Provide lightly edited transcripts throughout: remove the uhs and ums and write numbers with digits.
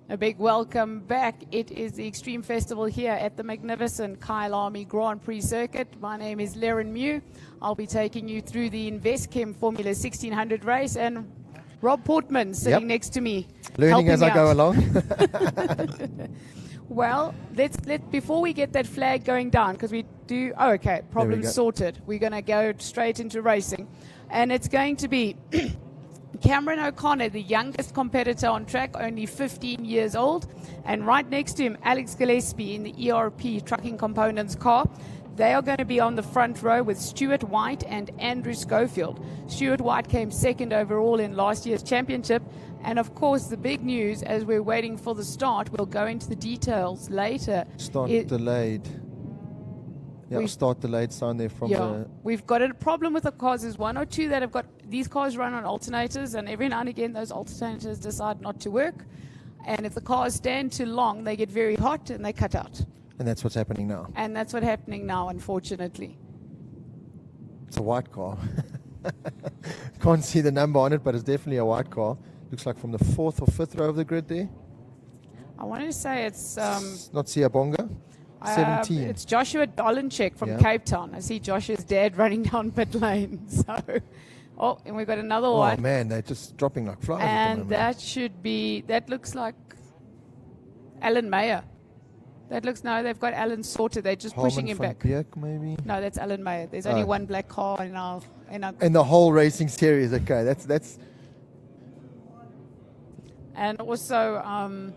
A big welcome back. It is the Extreme Festival here at the magnificent Kyalami Grand Prix circuit. My name is Leren Mew. I'll be taking you through the Investchem Formula 1600 race, and Rob Portman sitting next to me. Learning as I go along. Well, before we get that flag going down, because we do, problem sorted. We're going to go straight into racing. And it's going to be Cameron O'Connor, the youngest competitor on track, only 15 years old. And right next to him, Alex Gillespie in the ERP Trucking Components car. They are going to be on the front row with Stuart White and Andrew Schofield. Stuart White came second overall in last year's championship. And of course, the big news, as we're waiting for the start, we'll go into the details later. Start delayed. Yeah, start delayed sign there from the... We've got a problem with the cars. There's one or two that have got... These cars run on alternators, and every now and again, those alternators decide not to work. And if the cars stand too long, they get very hot and they cut out. And that's what's happening now. And that's what's happening now, unfortunately. It's a white car. Can't see the number on it, but it's definitely a white car. Looks like from the 4th or 5th row of the grid there. I wanted to say it's not Siyabonga. 17. It's Joshua Dolenchek from Cape Town. I see Joshua's dad running down pit lane. So, and we've got another one. Oh man, they're just dropping like flies. And that looks like Alan Mayer. They've got Alan sorted. They're just pushing him back. Beek, maybe? No, that's Alan Mayer. There's only one black car in the whole racing series. Okay, that's. And also,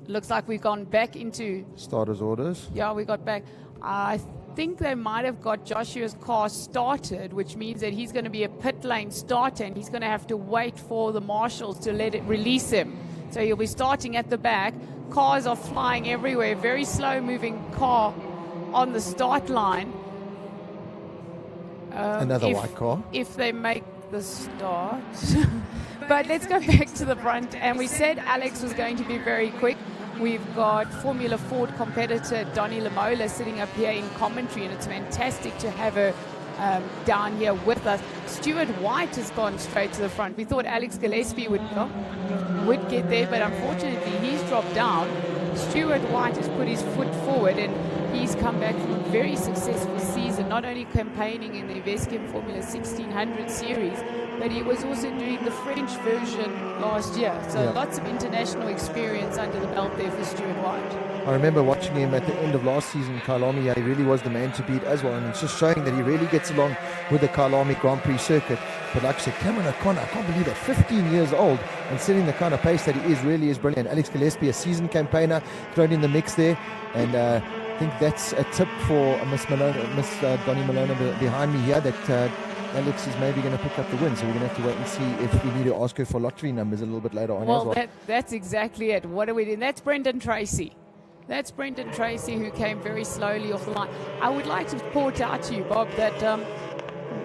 looks like we've gone back into starters orders. Yeah, we got back. I think they might have got Joshua's car started, which means that he's going to be a pit lane starter, and he's going to have to wait for the marshals to release him. So he'll be starting at the back. Cars are flying everywhere. Very slow moving car on the start line. Another white car. If they make the start. But let's go back to the front. And we said Alex was going to be very quick. We've got Formula Ford competitor Donnie Lamola sitting up here in commentary, and it's fantastic to have her down here with us. Stuart White has gone straight to the front. We thought Alex Gillespie would get there, but unfortunately he's dropped down. Stuart White has put his foot forward, and he's come back from a very successful season, not only campaigning in the Investchem Formula 1600 series, but he was also doing the French version last year. So lots of international experience under the belt there for Stuart White. I remember watching him at the end of last season, Kyalami. He really was the man to beat as well, and it's just showing that he really gets along with the Kyalami Grand Prix circuit. But like I said, Cameron O'Connor, I can't believe that, 15 yeyears old and setting the kind of pace that he is, really is brilliant. Alex Gillespie, a seasoned campaigner, thrown in the mix there, and I think that's a tip for Miss Donnie Malona behind me here, that Alex is maybe going to pick up the win. So we're going to have to wait and see if we need to ask her for lottery numbers a little bit later on as well. That's exactly it. What are we doing? That's Brendan Tracy. That's Brendan Tracy, who came very slowly off the line. I would like to point out to you, Bob, that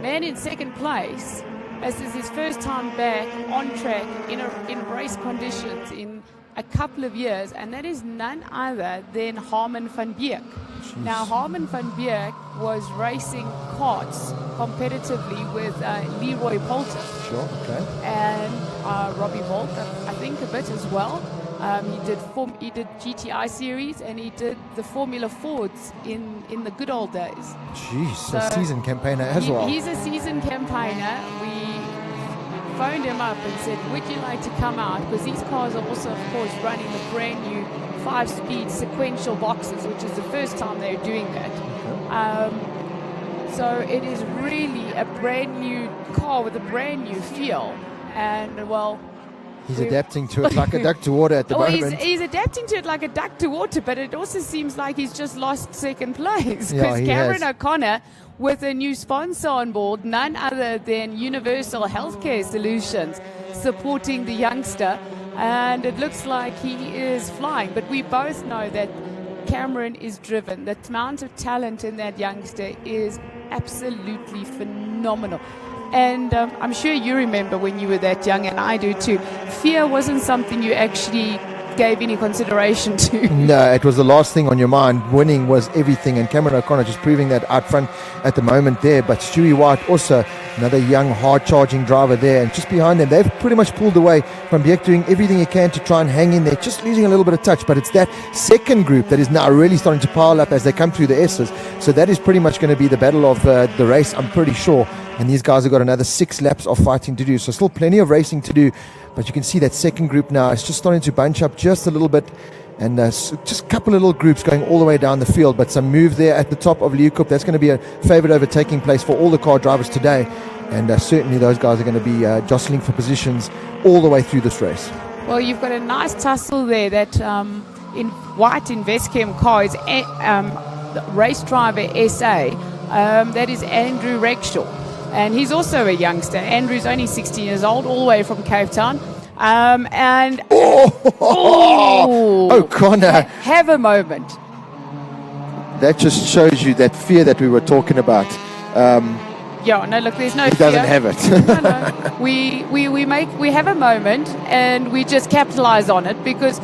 man in second place, as is his first time back on track in race conditions in a couple of years, and that is none other than Harman van Beek. Jeez. Now, Harman van Beek was racing karts competitively with Leroy Poulter. Sure, okay. And Robbie Bolt, I think a bit as well. He did GTI series, and he did the Formula Fords in the good old days. Jeez, so a seasoned campaigner as well. He's a seasoned campaigner. We phoned him up and said, would you like to come out? Because these cars are also, of course, running the brand new 5-speed sequential boxes, which is the first time they're doing that. Okay. So it is really a brand new car with a brand new feel. And, well... He's adapting to it like a duck to water at the moment. He's adapting to it like a duck to water, but it also seems like he's just lost second place. Yeah, because Cameron O'Connor, with a new sponsor on board, none other than Universal Healthcare Solutions, supporting the youngster. And it looks like he is flying. But we both know that Cameron is driven. The amount of talent in that youngster is absolutely phenomenal. And I'm sure you remember when you were that young, and I do too. Fear wasn't something you actually gave any consideration to. No, it was the last thing on your mind. Winning was everything, and Cameron O'Connor just proving that out front at the moment there. But Stewie White also Another young, hard-charging driver there. And just behind them, they've pretty much pulled away from Beek, doing everything he can to try and hang in there, just losing a little bit of touch. But it's that second group that is now really starting to pile up as they come through the S's. So that is pretty much going to be the battle of the race, I'm pretty sure. And these guys have got another 6 laps of fighting to do. So still plenty of racing to do. But you can see that second group now is just starting to bunch up just a little bit. And just a couple of little groups going all the way down the field. But some move there at the top of Leeuwkop. That's going to be a favourite overtaking place for all the car drivers today. And certainly those guys are going to be jostling for positions all the way through this race. Well, you've got a nice tussle there. That in white Investchem car is race driver SA. That is Andrew Rexhaw. And he's also a youngster. Andrew's only 16 years old, all the way from Cape Town. And O'Connor, have a moment. That just shows you that fear that we were talking about. Yeah, no, look, there's no he fear. doesn't have it. No. We have a moment, and we just capitalize on it, because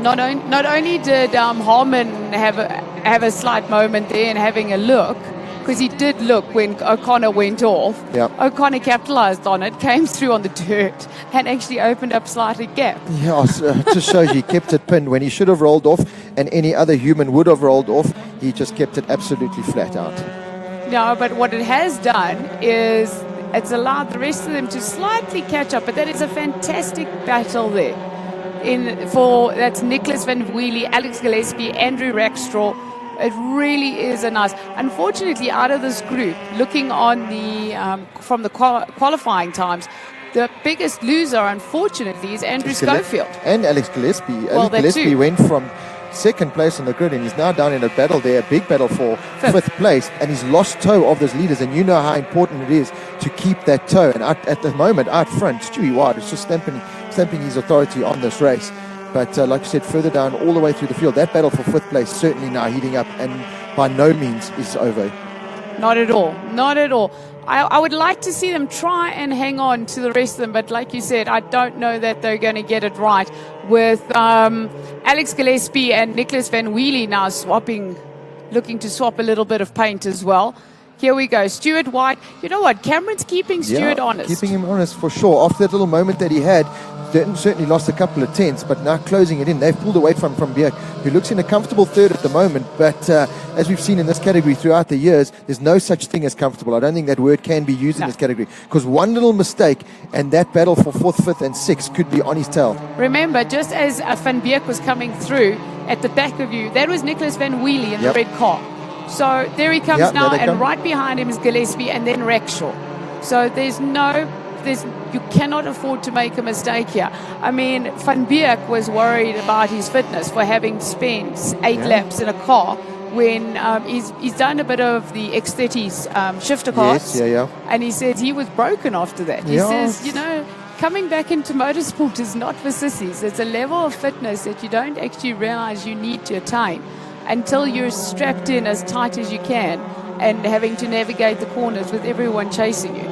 not only did Harmon have a slight moment there and having a look, because he did look when O'Connor went off. Yep. O'Connor capitalized on it, came through on the dirt, and actually opened up slightly gap. Yeah, so it just shows you he kept it pinned when he should have rolled off, and any other human would have rolled off. He just kept it absolutely flat out. No, but what it has done is it's allowed the rest of them to slightly catch up. But that is a fantastic battle there. That's Nicholas Van Wheelie, Alex Gillespie, Andrew Rackstraw. It really is a nice. Unfortunately, out of this group, looking on the from the qualifying times, the biggest loser, unfortunately, is Andrew Schofield and Alex Gillespie. Well, Alex Gillespie went from second place on the grid, and he's now down in a battle there, a big battle for fifth place, and he's lost toe of those leaders. And you know how important it is to keep that toe. And at the moment, out front, Stewie Ward is just stamping his authority on this race. But like you said, further down, all the way through the field, that battle for fifth place certainly now heating up, and by no means is over. Not at all. Not at all. I would like to see them try and hang on to the rest of them, but like you said, I don't know that they're going to get it right, with Alex Gillespie and Nicholas Van Wheelie now looking to swap a little bit of paint as well. Here we go. Stuart White. You know what? Cameron's keeping Stuart honest. Keeping him honest for sure. After that little moment that he had, certainly lost a couple of tenths, but now closing it in. They've pulled away from Beek, who looks in a comfortable third at the moment. But as we've seen in this category throughout the years, there's no such thing as comfortable. I don't think that word can be used in this category, because one little mistake and that battle for fourth, fifth and sixth could be on his tail. Remember, just as Van Beek was coming through at the back of you, that was Nicholas Van Wheelie in the red car. So there he comes now, and right behind him is Gillespie and then Rexhaw. So you cannot afford to make a mistake here. I mean, Van Beek was worried about his fitness for having spent 8 laps in a car when he's done a bit of the X30 shifter cars. And he said he was broken after that. He says, coming back into motorsport is not for sissies. It's a level of fitness that you don't actually realize you need to attain until you're strapped in as tight as you can and having to navigate the corners with everyone chasing you.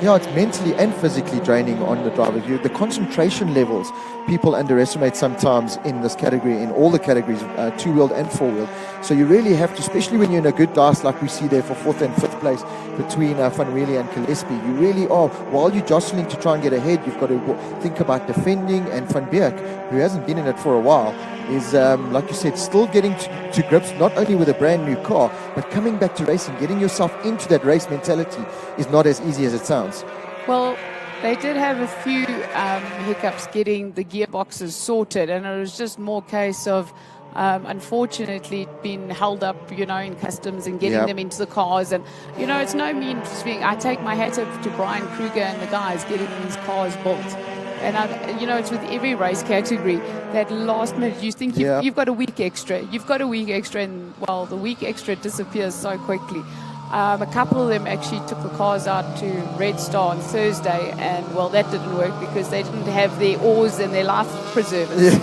Yeah, it's mentally and physically draining on the drivers. The concentration levels people underestimate sometimes in this category, in all the categories, two-wheeled and four-wheeled. So you really have to, especially when you're in a good dice like we see there for fourth and fifth place between Van Wheelie and Gillespie, you really are, while you're jostling to try and get ahead, you've got to think about defending. And Van Beek, who hasn't been in it for a while, is, like you said, still getting to grips, not only with a brand new car, but coming back to racing, getting yourself into that race mentality is not as easy as it sounds. Well, they did have a few hiccups getting the gearboxes sorted, and it was just more case of, unfortunately, being held up, in customs and getting them into the cars. And, it's no mean speaking. I take my hat off to Brian Kruger and the guys getting these cars built. And, it's with every race category, that last minute, you think you've got a week extra. You've got a week extra, and, well, the week extra disappears so quickly. A couple of them actually took the cars out to Red Star on Thursday, and, well, that didn't work because they didn't have their oars and their life preservers.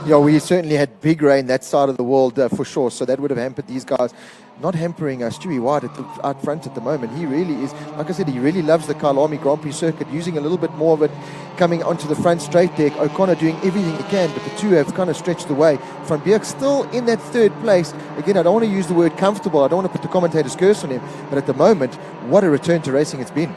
Yeah, we certainly had big rain that side of the world for sure, so that would have hampered these guys. not hampering Stewie White out front at the moment. He really is, like I said, he really loves the Kyalami Grand Prix circuit, using a little bit more of it coming onto the front straight deck. O'Connor doing everything he can, but the two have kind of stretched away. Van Beek still in that third place. Again, I don't want to use the word comfortable. I don't want to put the commentator's curse on him, but at the moment, what a return to racing it's been.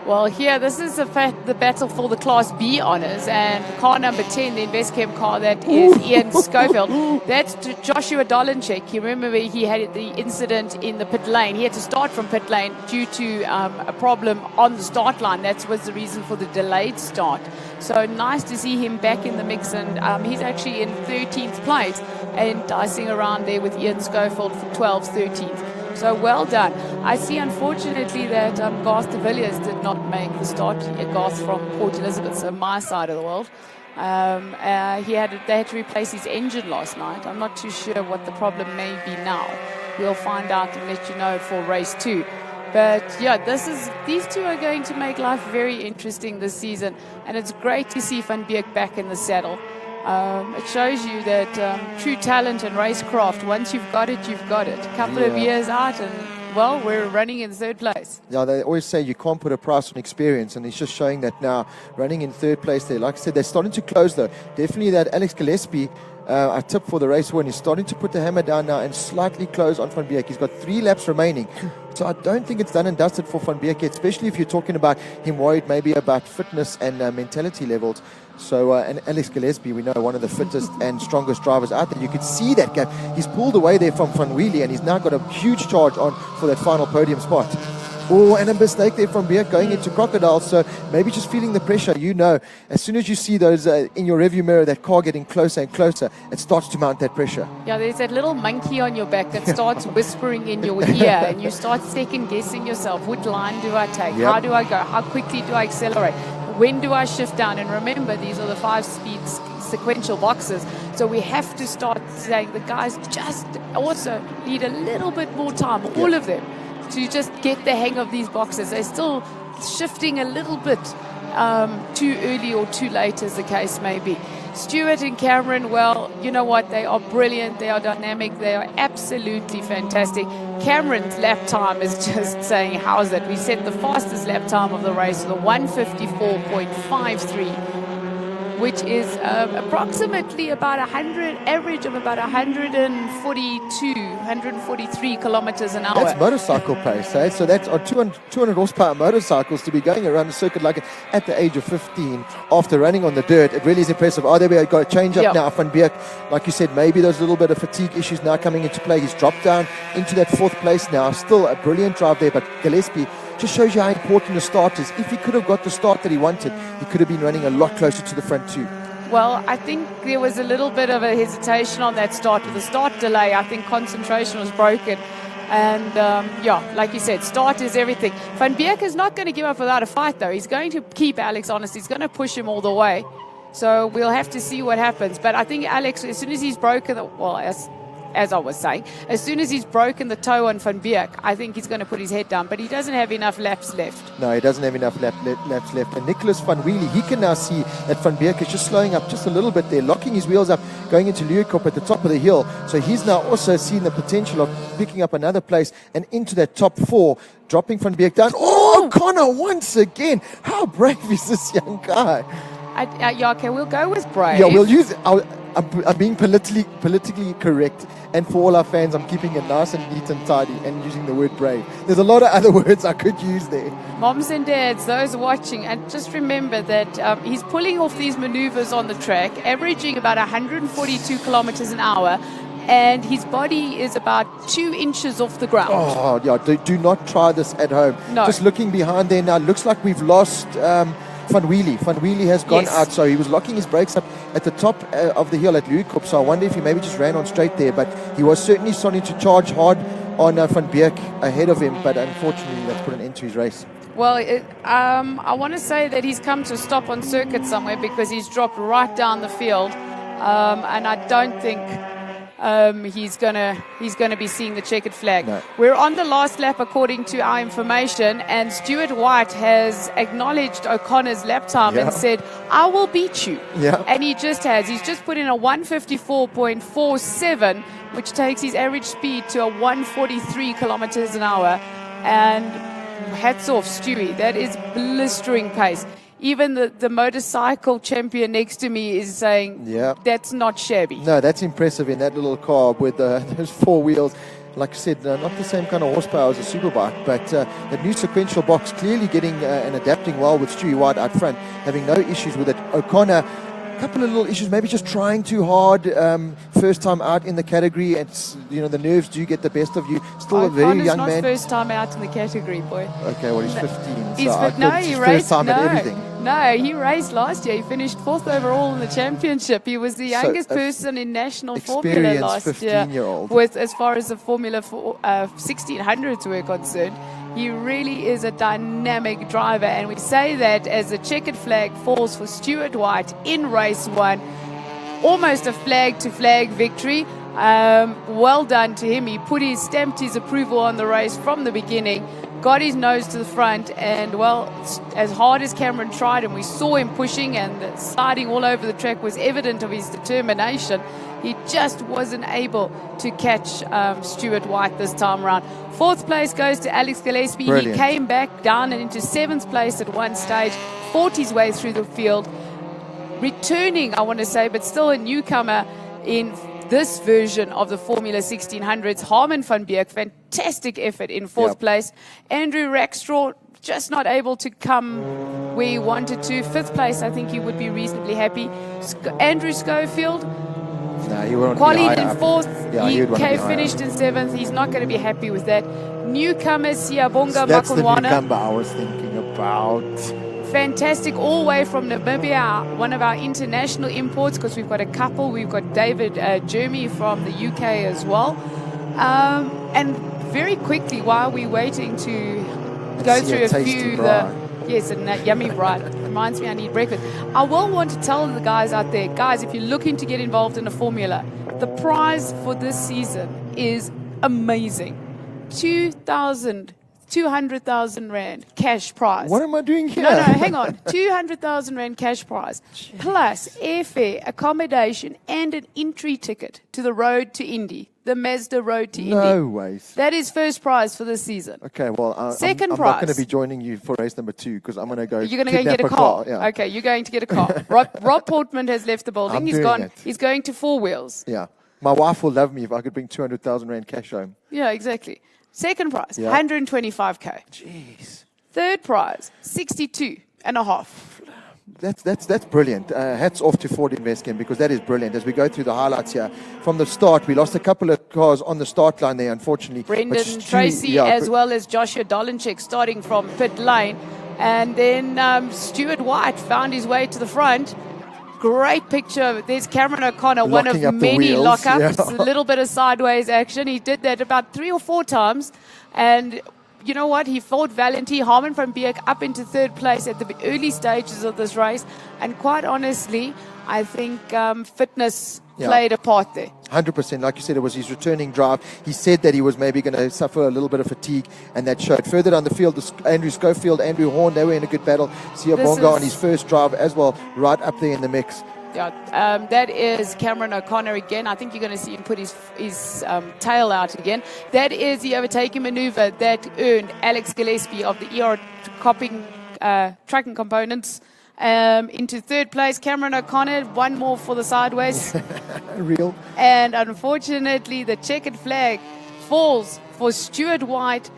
Well, here, this is the battle for the Class B honours, and car number 10, the Investchem car, that is Ian Schofield. That's Joshua Dolenchek. You remember he had the incident in the pit lane. He had to start from pit lane due to a problem on the start line. That was the reason for the delayed start. So nice to see him back in the mix, and he's actually in 13th place and dicing around there with Ian Schofield for 12th, 13th. So well done. I see, unfortunately, that Garth de Villiers did not make the start. Garth from Port Elizabeth, so my side of the world. They had to replace his engine last night. I'm not too sure what the problem may be now. We'll find out and let you know for race 2. But yeah, these two are going to make life very interesting this season, and it's great to see Van Beek back in the saddle. It shows you that true talent and racecraft, once you've got it, you've got it. A couple of years out and, well, we're running in third place. Yeah, they always say you can't put a price on experience, and he's just showing that now, running in third place there. Like I said, they're starting to close, though. Definitely that Alex Gillespie, a tip for the race win, he's starting to put the hammer down now and slightly close on Van Beek. He's got 3 laps remaining. So I don't think it's done and dusted for Van Beek yet, especially if you're talking about him worried maybe about fitness and mentality levels. So, and Alex Gillespie, we know, one of the fittest and strongest drivers out there. You could see that gap. He's pulled away there from Van Wheelie, and he's now got a huge charge on for that final podium spot. Oh, and a mistake there from Beek going into Crocodile. So maybe just feeling the pressure. You know, as soon as you see those in your rearview mirror, that car getting closer and closer, it starts to mount that pressure. Yeah, there's that little monkey on your back that starts whispering in your ear, and you start second guessing yourself. Which line do I take? How do I go? How quickly do I accelerate? When do I shift down? And remember, these are the 5-speed sequential boxes. So we have to start saying the guys just also need a little bit more time, all of them, to just get the hang of these boxes. They're still shifting a little bit too early or too late, as the case may be. Stuart and Cameron, well, you know what? They are brilliant. They are dynamic. They are absolutely fantastic. Cameron's lap time is just saying, how's it? We set the fastest lap time of the race, the 154.53, which is approximately about 100, average of about 143 kilometers an hour. That's motorcycle pace, eh? So that's on 200 horsepower motorcycles to be going around the circuit like at the age of 15 after running on the dirt. It really is impressive. Oh, there we go. Got to change up now. Van Beek, like you said, maybe there's a little bit of fatigue issues now coming into play. He's dropped down into that 4th place now. Still a brilliant drive there, but Gillespie just shows you how important the start is. If he could have got the start that he wanted, he could have been running a lot closer to the front too. Well, I think there was a little bit of a hesitation on that start. With the start delay, I think concentration was broken. And, yeah, like you said, start is everything. Van Beek is not going to give up without a fight, though. He's going to keep Alex honest. He's going to push him all the way. So we'll have to see what happens. But I think Alex, as soon as he's broken, as I was saying, as soon as he's broken the toe on Van Beek, I think he's going to put his head down. But he doesn't have enough laps left. No, he doesn't have enough laps left. And Nicholas Van Wheelie, he can now see that Van Beek is just slowing up just a little bit there, locking his wheels up, going into Leeuwkop at the top of the hill. So he's now also seen the potential of picking up another place and into that top 4, dropping Van Beek down. Oh, Connor once again. How brave is this young guy? Yeah, okay, we'll go with brave. Yeah, we'll use it. I'm being politically correct, and for all our fans, I'm keeping it nice and neat and tidy and using the word brave. There's a lot of other words I could use there. Moms and dads, those watching, and just remember that he's pulling off these maneuvers on the track, averaging about 142 kilometers an hour, and his body is about 2 inches off the ground. Oh, yeah, do not try this at home. No. Just looking behind there now, looks like we've lost Van Wheelie. Van Wheelie has gone out, so he was locking his brakes up at the top of the hill at Leeuwkop, so I wonder if he maybe just ran on straight there, but he was certainly starting to charge hard on Van Beek ahead of him, but unfortunately that's put an end to his race. Well, I want to say that he's come to a stop on circuit somewhere because he's dropped right down the field, and I don't think he's gonna be seeing the checkered flag. No. We're on the last lap according to our information, and Stuart White has acknowledged O'Connor's lap time and said, "I will beat you." Yeah. And he just has. He's just put in a 154.47, which takes his average speed to a 143 kilometers an hour. And hats off, Stewie. That is blistering pace. Even the motorcycle champion next to me is saying, that's not shabby. No, that's impressive in that little car with those four wheels. Like I said, not the same kind of horsepower as a superbike, but that new sequential box clearly getting and adapting well with Stewie White out front, having no issues with it. O'Connor, a couple of little issues, maybe just trying too hard first time out in the category. It's, the nerves do get the best of you. Still a very young man. First time out in the category, boy. Okay, well, he's 15. He's so he raced. First time at everything. No, he raced last year. He finished 4th overall in the championship. He was the youngest person in national formula last 15-year-old. With as far as the Formula 1600s were concerned. He really is a dynamic driver, and we say that as the checkered flag falls for Stuart White in race 1. Almost a flag-to-flag victory. Well done to him. He stamped his approval on the race from the beginning, got his nose to the front, and well, as hard as Cameron tried, and we saw him pushing and sliding all over the track was evident of his determination, he just wasn't able to catch Stuart White this time around. 4th place goes to Alex Gillespie. Brilliant. He came back down and into 7th place at one stage, fought his way through the field, returning, I want to say, but still a newcomer in this version of the Formula 1600s. Harman van Beek, fantastic effort in 4th place. Andrew Rackstraw just not able to come where he wanted to. 5th place, I think he would be reasonably happy. Andrew Schofield, he won't qualied in 4th. He finished in 7th. He's not going to be happy with that. Newcomer Siyabonga That's the Makonwana. newcomer I was thinking about. Fantastic, all the way from Namibia, one of our international imports, because we've got a couple. We've got David Jeremy from the UK as well. And very quickly, while we're waiting to go through a few... Yes, and that yummy bride. Reminds me I need breakfast. I will want to tell the guys out there, guys, if you're looking to get involved in a formula, the prize for this season is amazing. 200,000 Rand cash prize. What am I doing here? No, hang on. 200,000 Rand cash prize. Jeez. Plus airfare, accommodation, and an entry ticket to the road to Indy. The Mazda Road to Indy. No ways. That is first prize for this season. Okay, well, Second I'm prize. not going to be joining you for race number 2 because I'm going to go. You're going to go and get a car. Yeah. Okay, you're going to get a car. Rob Portman has left the building. He's gone. He's going to 4 wheels. Yeah. My wife will love me if I could bring 200,000 Rand cash home. Yeah, exactly. Second prize, 125K. Jeez. Third prize, 62.5. That's brilliant. Hats off to Ford Investchem because that is brilliant. As we go through the highlights here, from the start, we lost a couple of cars on the start line there, unfortunately. Brendan Tracy as well as Joshua Dolenchek starting from pit lane. And then Stuart White found his way to the front. Great picture. There's Cameron O'Connor, one of many lockups. A little bit of sideways action. He did that about 3 or 4 times. And you know what? He fought valiantly. Harman van Beek up into 3rd place at the early stages of this race. And quite honestly, I think fitness played a part there. 100%. Like you said, it was his returning drive. He said that he was maybe going to suffer a little bit of fatigue, and that showed. Further down the field, Andrew Schofield, Andrew Horn, they were in a good battle. Siyabonga on his first drive as well, right up there in the mix. Yeah, that is Cameron O'Connor again. I think you're going to see him put his tail out again. That is the overtaking maneuver that earned Alex Gillespie of the ER Copping Tracking Components into 3rd place. Cameron O'Connor, one more for the sideways. Real. And unfortunately, the checkered flag falls for Stuart White,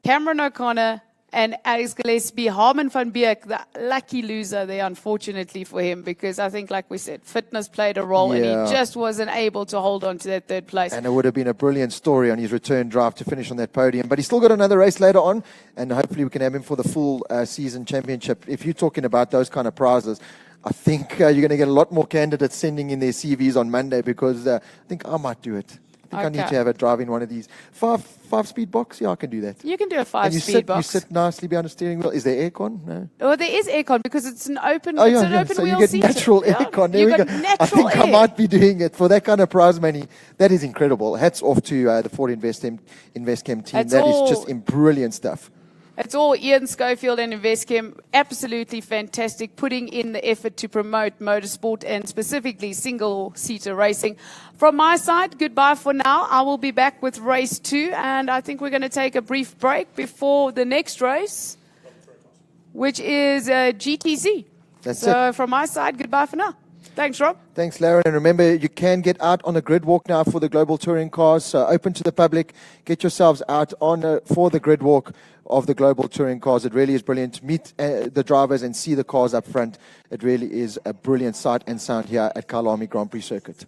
Cameron O'Connor, and Alex Gillespie. Harman van Beek, the lucky loser there, unfortunately for him, because I think, like we said, fitness played a role, and he just wasn't able to hold on to that 3rd place. And it would have been a brilliant story on his return drive to finish on that podium. But he's still got another race later on, and hopefully we can have him for the full season championship. If you're talking about those kind of prizes, I think you're going to get a lot more candidates sending in their CVs on Monday, because I think I might do it. think I need Okay. to have a drive in one of these. Five-speed box? Yeah, I can do that. You can do a And 5-speed box. You sit nicely behind the steering wheel. Is there aircon? No. Well, there is aircon because it's an open. Oh, it's yeah, an yeah. open So wheel you get seat. natural aircon. There You we got go. I natural think air. I might be doing it for that kind of prize money. That is incredible. Hats off to the Ford Investchem team. It's That is all- just brilliant stuff. It's all Ian Schofield and Investchem. Absolutely fantastic, putting in the effort to promote motorsport and specifically single-seater racing. From my side, goodbye for now. I will be back with race 2, and I think we're going to take a brief break before the next race, which is GTC. That's so from my side, goodbye for now. Thanks, Rob. Thanks, Lara. And remember, you can get out on a grid walk now for the global touring cars. So open to the public. Get yourselves out on for the grid walk of the global touring cars. It really is brilliant. Meet the drivers and see the cars up front. It really is a brilliant sight and sound here at Kyalami Grand Prix Circuit.